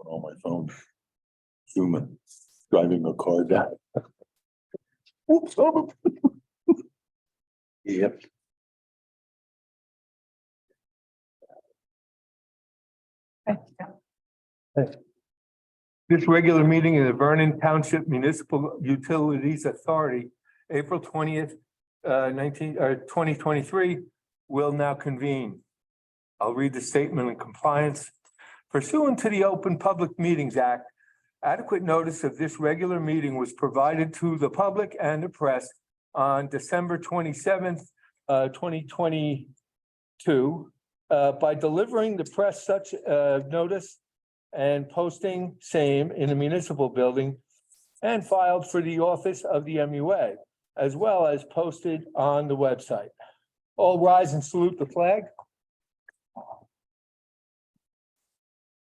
on my phone. Zooming, driving a car down. Oops. Yep. This regular meeting of the Vernon Township Municipal Utilities Authority, April 20th, 2023, will now convene. I'll read the statement in compliance. Pursuant to the Open Public Meetings Act, adequate notice of this regular meeting was provided to the public and the press on December 27th, 2022, by delivering the press such notice and posting same in the municipal building and filed for the office of the MUA, as well as posted on the website. All rise and salute the flag.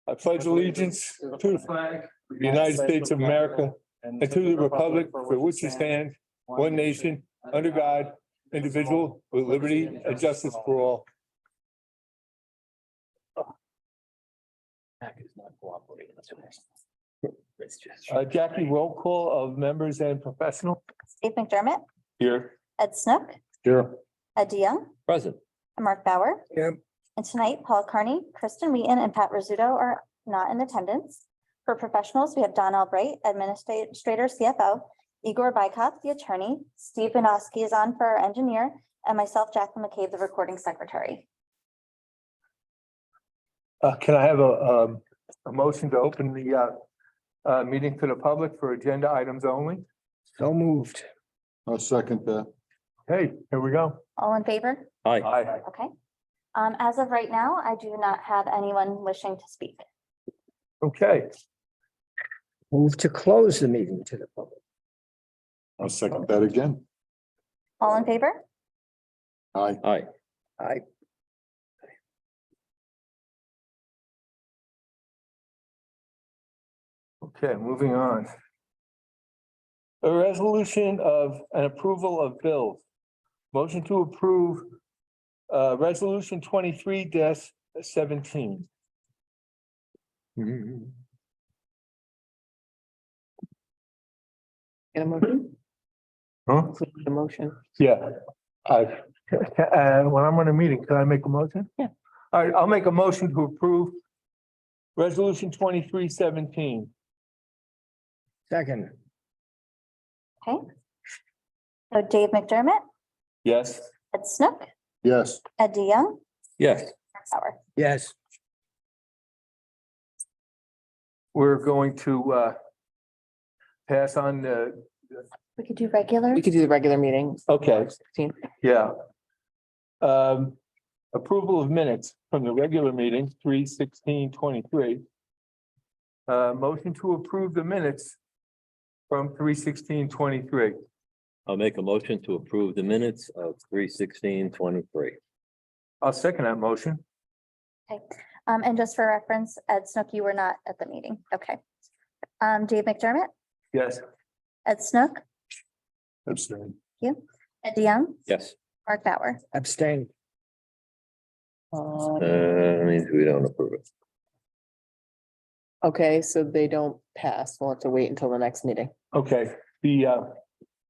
I pledge allegiance to the flag of the United States of America and to the republic for which it stands, one nation, under God, indivisible, with liberty and justice for all. Jackie, roll call of members and professional. Steve McDermott, Here. Ed Snook, Here. Ed DeYoung, Present. and Mark Bauer. Yep. And tonight, Paul Carney, Kristen Wheaton, and Pat Rizzuto are not in attendance. For professionals, we have Don Albright, Administrator CFO, Igor Bykov, the attorney, Steve Benoski is on for our engineer, and myself, Jacqueline McCabe, the recording secretary. Can I have a motion to open the meeting to the public for agenda items only? So moved. I'll second that. Hey, here we go. All in favor? Aye. Okay. As of right now, I do not have anyone wishing to speak. Okay. Move to close the meeting to the public. I'll second that again. All in favor? Aye. Aye. Okay, moving on. A resolution of an approval of bills. Motion to approve resolution 23-17. Get a motion? Huh? A motion. Yeah. When I'm on a meeting, can I make a motion? Yeah. All right, I'll make a motion to approve resolution 23-17. Second. Okay. So Dave McDermott, Yes. Ed Snook, Yes. Ed DeYoung, Yes. Mark Bauer. Yes. We're going to pass on the, We could do regular. We could do the regular meeting. okay, 16. yeah. Approval of minutes from the regular meeting, 3/16/23. Motion to approve the minutes from 3/16/23. I'll make a motion to approve the minutes of 3/16/23. I'll second that motion. Okay. And just for reference, Ed Snook, you were not at the meeting. Okay. Dave McDermott, Yes. Ed Snook, Abstain. Ed DeYoung, Yes, Mark Bauer. Abstain. means we don't approve it. Okay, so they don't pass. We'll have to wait until the next meeting. Okay, the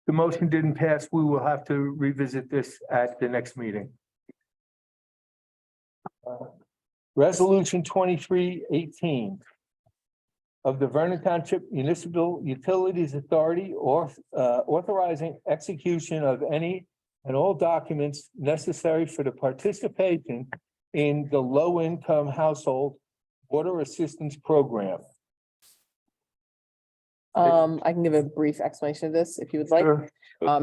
motion didn't pass. We will have to revisit this at the next meeting. Resolution 23-18 of the Vernon Township Municipal Utilities Authority or authorizing execution of any and all documents necessary for the participation in the low-income household water assistance program. I can give a brief explanation of this if you would like. Sure.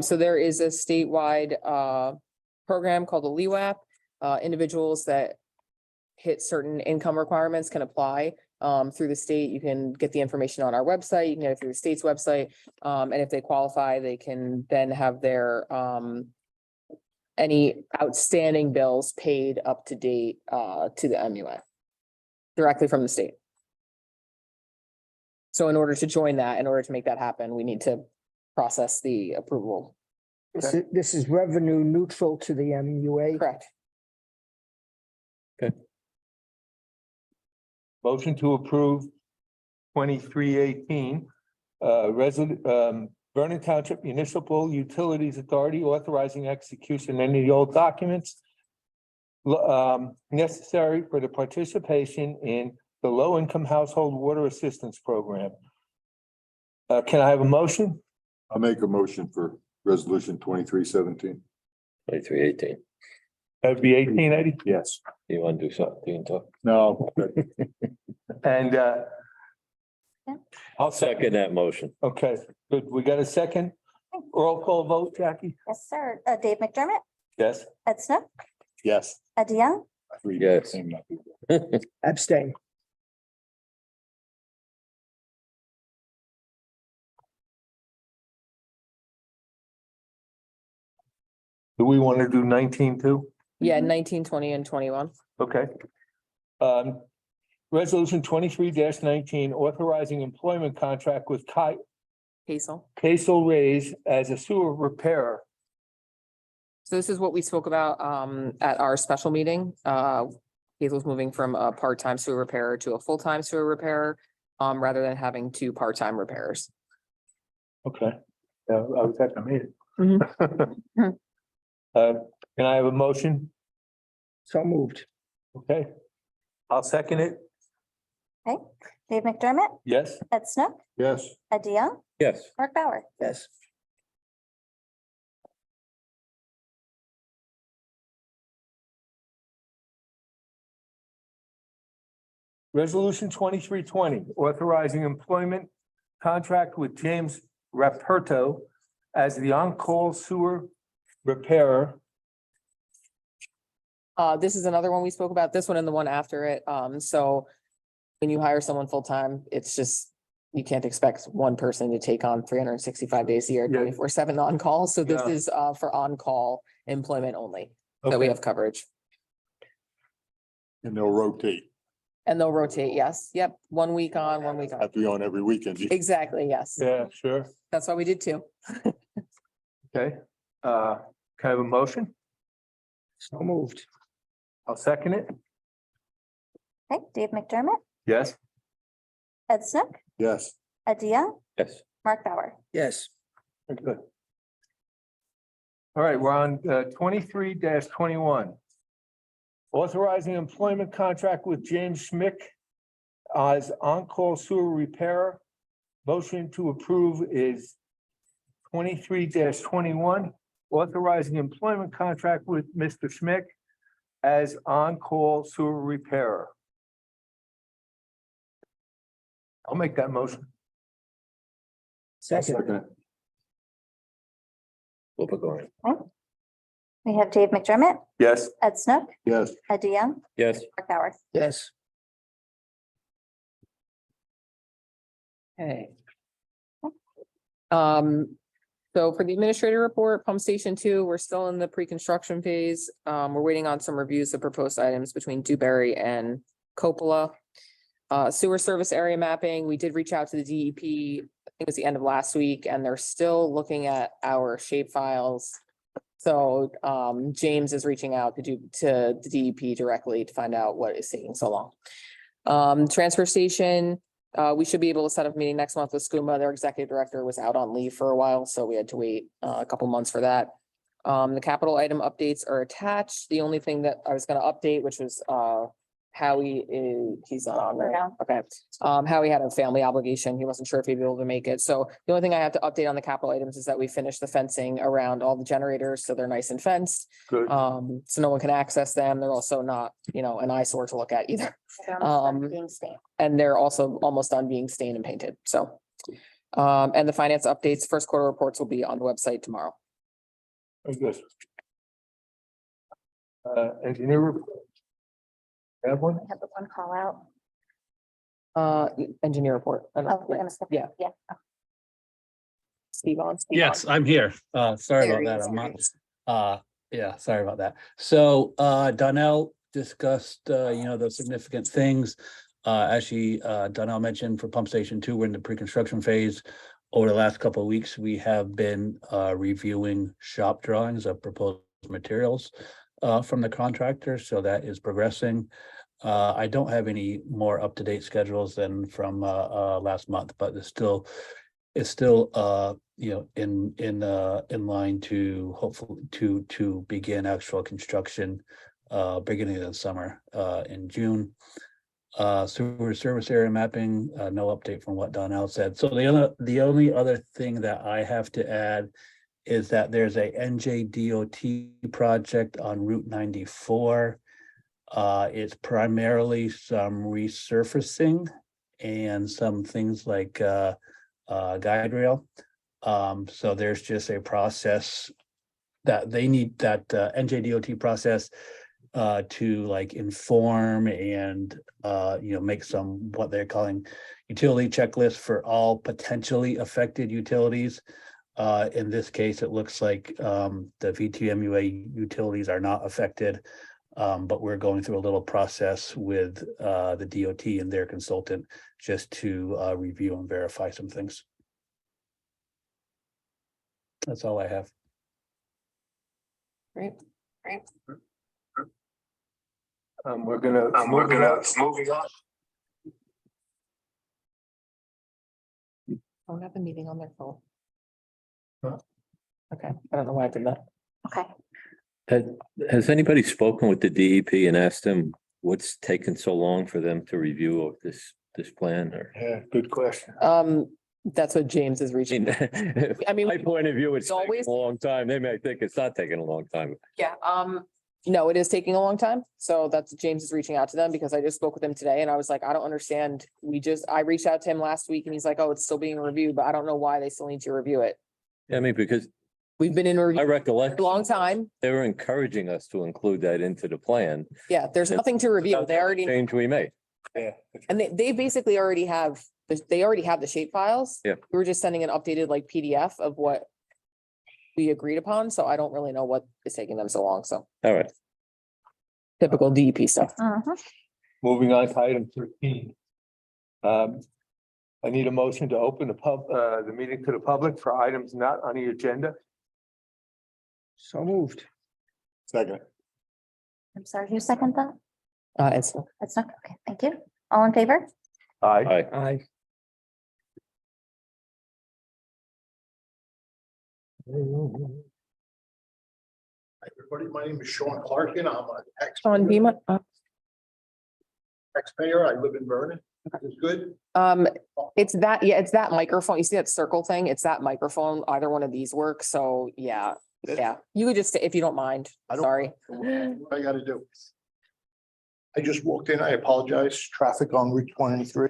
So there is a statewide program called the LEWAP. Individuals that hit certain income requirements can apply through the state. You can get the information on our website. You can get it through the state's website. And if they qualify, they can then have their any outstanding bills paid up to date to the MUA directly from the state. So in order to join that, in order to make that happen, we need to process the approval. This is revenue neutral to the MUA. Correct. Motion to approve 2318. Vernon Township Municipal Utilities Authority authorizing execution of any of the old documents necessary for the participation in the low-income household water assistance program. Can I have a motion? I'll make a motion for resolution 2317. 2318. That'd be 1880. Yes. You want to do something? You can talk. No. And I'll Second that motion. Okay, good. We got a second? Roll call vote, Jackie? Yes, sir. Dave McDermott, Yes. Ed Snook, Yes. Ed DeYoung, Yes. Abstain. Do we want to do 19 too? Yeah, 19, 20, and 21. Okay. Resolution 23-19, authorizing employment contract with Hazel. Casel Rays as a sewer repairer. So this is what we spoke about at our special meeting. Hazel's moving from a part-time sewer repairer to a full-time sewer repairer, rather than having two part-time repairers. Okay. Yeah, I was at the meeting. Mhm. Can I have a motion? So moved. Okay. I'll second it. Dave McDermott, Yes. Ed Snook, Yes. Ed DeYoung, Yes. Mark Bauer. Yes. Resolution 2320, authorizing employment contract with James Raperto as the on-call sewer repairer. This is another one we spoke about, this one and the one after it. So when you hire someone full-time, it's just, you can't expect one person to take on 365 days a year, Yeah. 24/7 on-call. So this Yeah. is for on-call employment only, that we Okay. have coverage. And they'll rotate. And they'll rotate, yes, yep, 1 week on, 1 week off. Have to be on every weekend. Exactly, yes. Yeah, sure. That's why we did two. Okay. Can I have a motion? So moved. I'll second it. Okay, Dave McDermott, Yes. Ed Snook, Yes. Ed DeYoung, Yes. Mark Bauer. Yes. Very good. All right, we're on 23-21. Authorizing employment contract with James Schmick as on-call sewer repairer. Motion to approve is 23-21, authorizing employment contract with Mr. Schmick as on-call sewer repairer. I'll make that motion. Second. Flip a coin. We have Dave McDermott, Yes. Ed Snook, Yes. Ed DeYoung, Yes. Mark Bauer. Yes. Okay. So for the administrator report, pump station 2, we're still in the pre-construction phase. We're waiting on some reviews of proposed items between Dewberry and Coppola. Sewer service area mapping, we did reach out to the DEP, I think it was the end of last week, and they're still looking at our shape files. So James is reaching out to the DEP directly to find out what is taking so long. Transfer station, we should be able to set up a meeting next month with SCUMA. Their executive director was out on leave for a while, so we had to wait a couple months for that. The capital item updates are attached. The only thing that I was gonna update, which was he's not on there. Yeah. Okay. Howie had a family obligation. He wasn't sure if he'd be able to make it. So the only thing I have to update on the capital items is that we finished the fencing around all the generators, so they're nice and fenced. Good. So no one can access them. They're also not, an eyesore to look at either. Being stamped. And they're also almost done being stained and painted, so. And the finance updates, first quarter reports will be on the website tomorrow. Very good. Engineer report. Have one? I have the one call out. Engineer report. Oh, wait, I'm skipping. Yeah. Yeah. Steve on. Steve Yes, on. I'm here. Sorry There about he that. I'm is. not, yeah, sorry about that. So, Donnell discussed, the significant things. As Donnell mentioned, for pump station 2, we're in the pre-construction phase. Over the last couple of weeks, we have been, reviewing shop drawings of proposed materials, from the contractor. So that is progressing. I don't have any more up-to-date schedules than from last month, but it's still in line to hopefully to begin actual construction beginning of the summer in June. Sewer service area mapping, no update from what Donnell said. So the only other thing that I have to add is that there's a NJDOT project on Route 94. It's primarily some resurfacing and some things like guide rail. So there's just a process that they need, that NJDOT process to like inform and make some what they're calling utility checklists for all potentially affected utilities. In this case, it looks like the VTMUA utilities are not affected, but we're going through a little process with the DOT and their consultant just to review and verify some things. That's all I have. Great. We're gonna moving on. Don't have a meeting on their phone. Huh? Okay, I don't know why I did that. Okay. Has anybody spoken with the DEP and asked them what's taken so long for them to review of this plan or? Yeah, good question. That's what James is reaching. I mean, My point of view, it's it's always- taken a long time. They may think it's not taking a long time. Yeah, no, it is taking a long time. So that's James is reaching out to them because I just spoke with him today and I was like, I don't understand. I reached out to him last week and he's like, oh, it's still being reviewed, but I don't know why they still need to review it. I mean, because We've been in I review recollect for a long time. they were encouraging us to include that into the plan. Yeah, there's nothing to review. They already, Change we made. Yeah. and they basically already have, they already have the shape files. Yeah. We were just sending an updated like PDF of what we agreed upon. So I don't really know what is taking them so long. So All right. typical DEP stuff. Mhm. Moving on to item 13. I need a motion to open the meeting to the public for items not on the agenda. So moved. Second. I'm sorry, who seconded that? It's That's not, okay, thank you. All in favor? Aye. Aye. Aye. Hi, everybody. My name is Sean Clarkin. I'm a Sean Beamer. taxpayer. I live in Vernon. It's good. It's that, yeah, it's that microphone. You see that circle thing? It's that microphone. Either one of these works. So yeah, yeah. You could just, if you don't mind, I don't- sorry. What I gotta do. I just walked in. I apologize. Traffic on Route 23.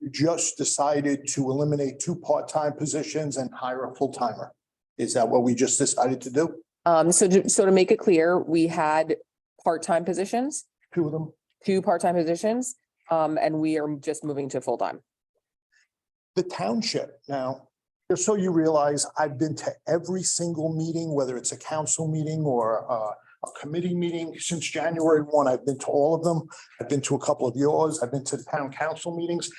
You just decided to eliminate 2 part-time positions and hire a full-timer. Is that what we just decided to do? So to make it clear, we had part-time positions, 2 of them? 2 part-time positions, and we are just moving to full-time. The township now, just so you realize, I've been to every single meeting, whether it's a council meeting or a committee meeting since January 1. I've been to all of them. I've been to a couple of yours. I've been to the town council meetings.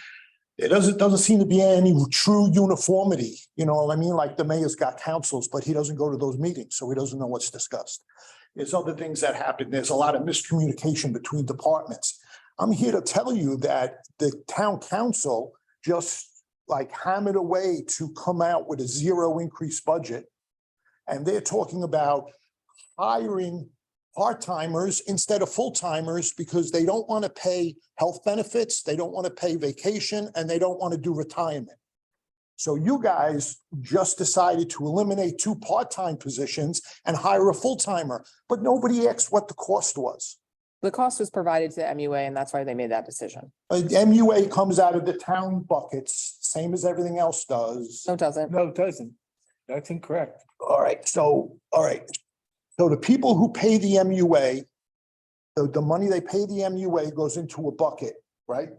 It doesn't seem to be any true uniformity. You know what I mean? Like the mayor's got councils, but he doesn't go to those meetings, so he doesn't know what's discussed. There's other things that happen. There's a lot of miscommunication between departments. I'm here to tell you that the town council just like hammered away to come out with a 0 increase budget. And they're talking about hiring part-timers instead of full-timers because they don't want to pay health benefits, they don't want to pay vacation, and they don't want to do retirement. So you guys just decided to eliminate 2 part-time positions and hire a full-timer, but nobody asked what the cost was. The cost was provided to the MUA and that's why they made that decision. MUA comes out of the town buckets, same as everything else does. No, it doesn't. No, it doesn't. That's incorrect. All right. So the people who pay the MUA, the money they pay the MUA goes into a bucket, right?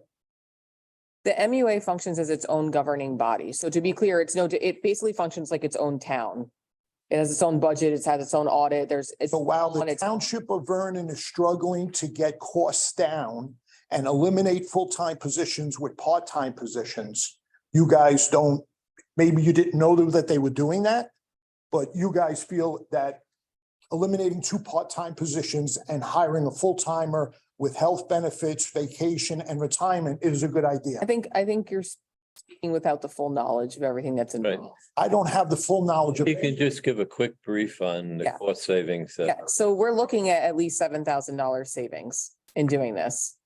The MUA functions as its own governing body. So to be clear, it basically functions like its own town. It has its own budget, it has its own audit, it's So while on the its- township of Vernon is struggling to get costs down and eliminate full-time positions with part-time positions, you guys don't, maybe you didn't know that they were doing that, but you guys feel that eliminating two part-time positions and hiring a full-timer with health benefits, vacation, and retirement is a good idea. I think you're speaking without the full knowledge of everything that's involved. I don't have the full knowledge of. You can just give a quick brief on the Yeah. cost savings. Yeah, so we're looking at least $7,000 savings in doing this.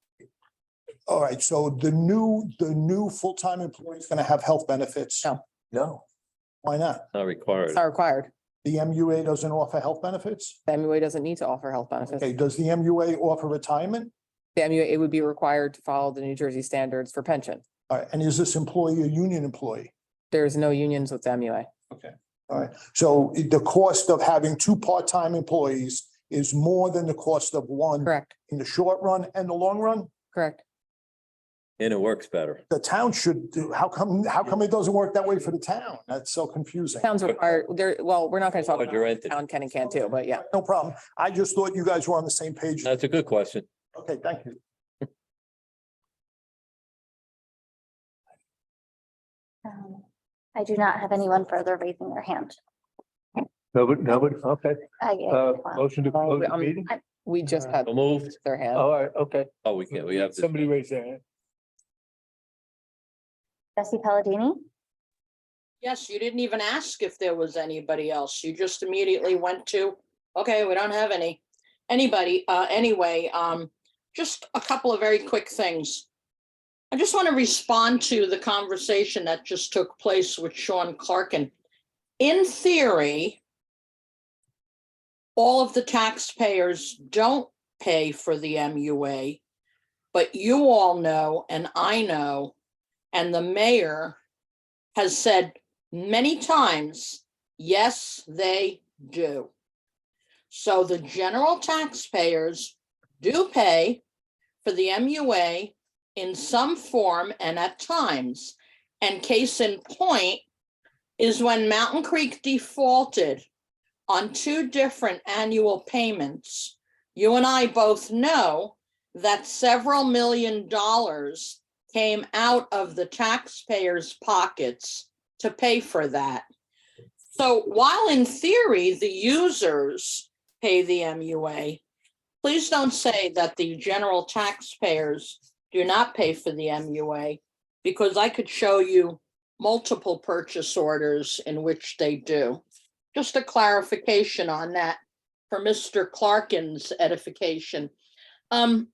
All right, so the new full-time employee is gonna have health benefits? No. No. Why not? Not required. It's not required. The MUA doesn't offer health benefits? The MUA doesn't need to offer health benefits. Okay, does the MUA offer retirement? The MUA, it would be required to follow the New Jersey standards for pension. All right, and is this employee a union employee? There's no unions with the MUA. Okay, all right. So the cost of having two part-time employees is more than the cost of one Correct, in the short run and the long run? correct. And it works better. The town should do, how come it doesn't work that way for the town? That's so confusing. Towns require, there, well, we're not gonna talk Larger about entity. town can and can't do, but yeah. No problem. I just thought you guys were on the same page. That's a good question. Okay, thank you. I do not have anyone further raising their hand. Nobody, okay. Wow. Motion to close the Um, meeting? We just had So moved. their hand. All right, okay. Oh, we can't, we have to. Somebody raise their hand. Jesse Palladini, Yes, you didn't even ask if there was anybody else. You just immediately went to, okay, we don't have anybody. Anyway, just a couple of very quick things. I just want to respond to the conversation that just took place with Sean Clarkin. In theory, all of the taxpayers don't pay for the MUA, but you all know, and I know, and the mayor has said many times, yes, they do. So the general taxpayers do pay for the MUA in some form and at times. And case in point is when Mountain Creek defaulted on two different annual payments. You and I both know that several $1 million came out of the taxpayers' pockets to pay for that. So while in theory, the users pay the MUA, please don't say that the general taxpayers do not pay for the MUA, because I could show you multiple purchase orders in which they do. Just a clarification on that for Mr. Clarkin's edification. I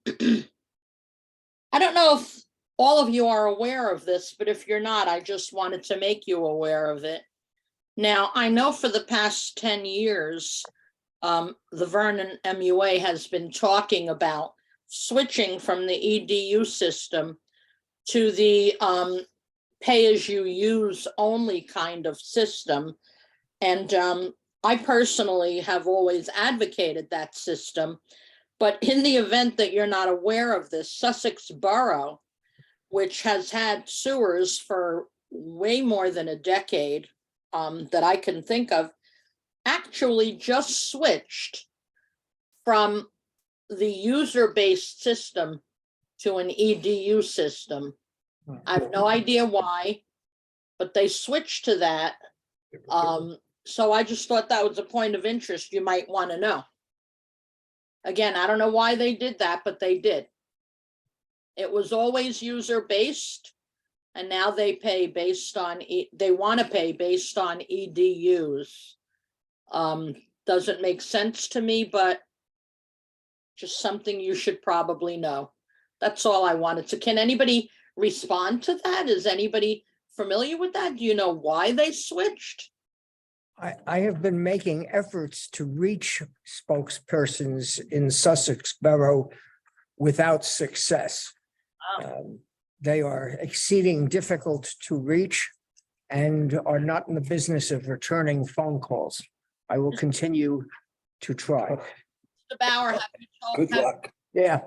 don't know if all of you are aware of this, but if you're not, I just wanted to make you aware of it. Now, I know for the past 10 years, the Vernon MUA has been talking about switching from the EDU system to the pay-as-you-use only kind of system. And I personally have always advocated that system. But in the event that you're not aware of this, Sussex Borough, which has had sewers for way more than a decade that I can think of, actually just switched from the user-based system to an EDU system. I have no idea why, but they switched to that. So I just thought that was a point of interest you might want to know. Again, I don't know why they did that, but they did. It was always user-based, and now they pay based on, they want to pay based on EDUs. Doesn't make sense to me, but just something you should probably know. That's all I wanted to. Can anybody respond to that? Is anybody familiar with that? Do you know why they switched? I have been making efforts to reach spokespersons in Sussex Borough without success. They are exceeding difficult to reach and are not in the business of returning phone calls. I will continue to try. Mr. Bauer, have you told? Good luck. Yeah,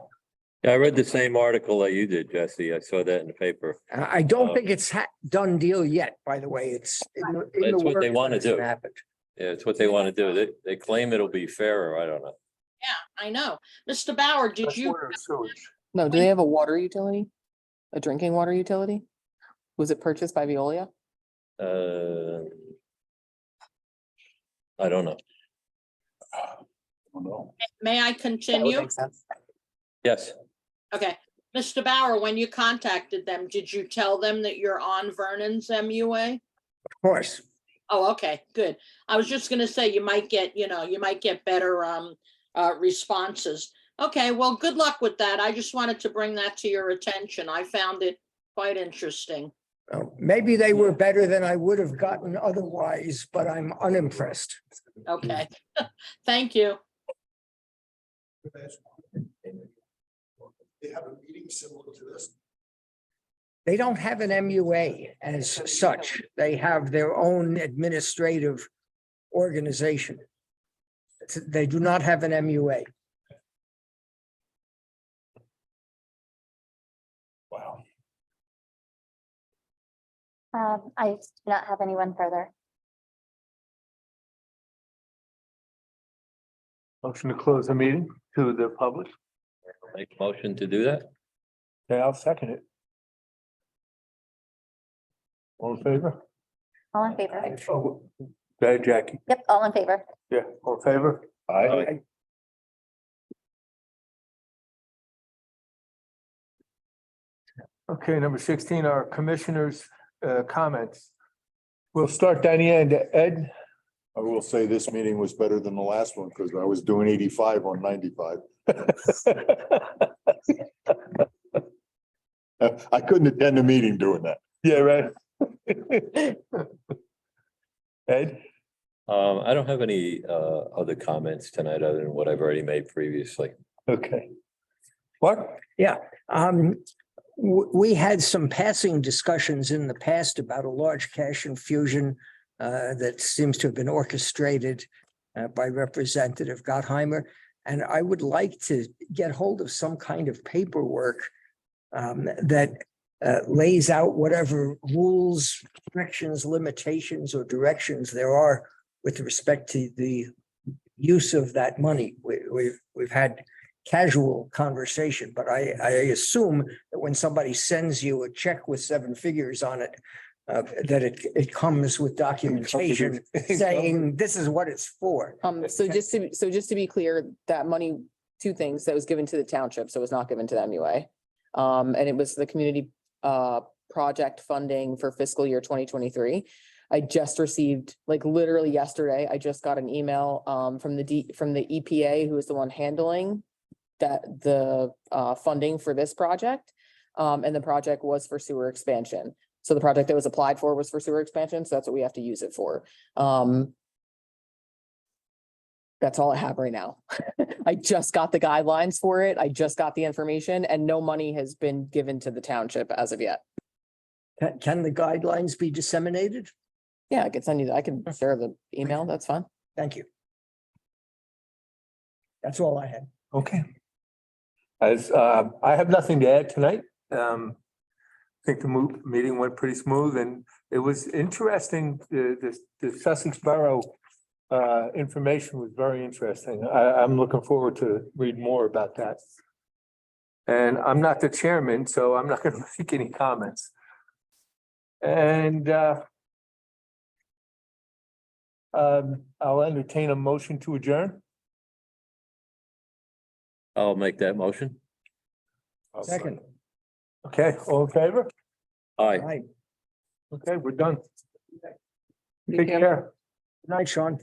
Yeah, I read the same article that you did, Jesse. I saw that in the paper. I don't think it's done deal yet, by the way. It's in the It's what they works, wanna but it hasn't do. happened. Yeah, it's what they want to do. They claim it'll be fairer. I don't know. Yeah, I know. Mr. Bauer, did you? No, do they have a water utility? A drinking water utility? Was it purchased by Veolia? I don't know. Oh, no. May I continue? Yes, Okay, Mr. Bauer, when you contacted them, did you tell them that you're on Vernon's MUA? Of course. Oh, okay, good. I was just gonna say you might get, you might get better responses. Okay, well, good luck with that. I just wanted to bring that to your attention. I found it quite interesting. Maybe they were better than I would have gotten otherwise, but I'm unimpressed. Okay, thank you. They have a meeting similar to this. They don't have an MUA as such. They have their own administrative organization. They do not have an MUA. Wow. I do not have anyone further. Motion to close the meeting to the public. make a motion to do that. Okay, I'll second it. All in favor? All in favor? Go ahead, Jackie. Yep, all in favor. Yeah, all in favor? Aye. Okay, number 16, our commissioners' comments. We'll start down the end. Ed? I will say this meeting was better than the last one because I was doing 85 on 95. I couldn't attend the meeting doing that. Yeah, right. Ed? I don't have any other comments tonight other than what I've already made previously. Okay. What? We had some passing discussions in the past about a large cash infusion that seems to have been orchestrated by Representative Gottheimer. And I would like to get hold of some kind of paperwork that lays out whatever rules, restrictions, limitations, or directions there are with respect to the use of that money. We've had casual conversation, but I assume that when somebody sends you a check with 7 figures on it, that it comes with documentation saying this is what it's for. So just to be clear, that money, 2 things, that was given to the township, so it was not given to the MUA. And it was the community project funding for fiscal year 2023. I just received, like literally yesterday, I just got an email from the EPA, who is the one handling the funding for this project. And the project was for sewer expansion. So the project that was applied for was for sewer expansion. So that's what we have to use it for. That's all I have right now. I just got the guidelines for it. I just got the information and no money has been given to the township as of yet. Can the guidelines be disseminated? Yeah, I could send you, I can share the email. That's fine. Thank you. That's all I had. Okay. As I have nothing to add tonight. I think the meeting went pretty smooth and it was interesting. The Sussex Borough information was very interesting. I'm looking forward to read more about that. And I'm not the chairman, so I'm not going to make any comments. And I'll entertain a motion to adjourn. I'll make that motion. Second. Okay, all in favor? Aye. Right. Okay, we're done. Take care. Good night, Sean.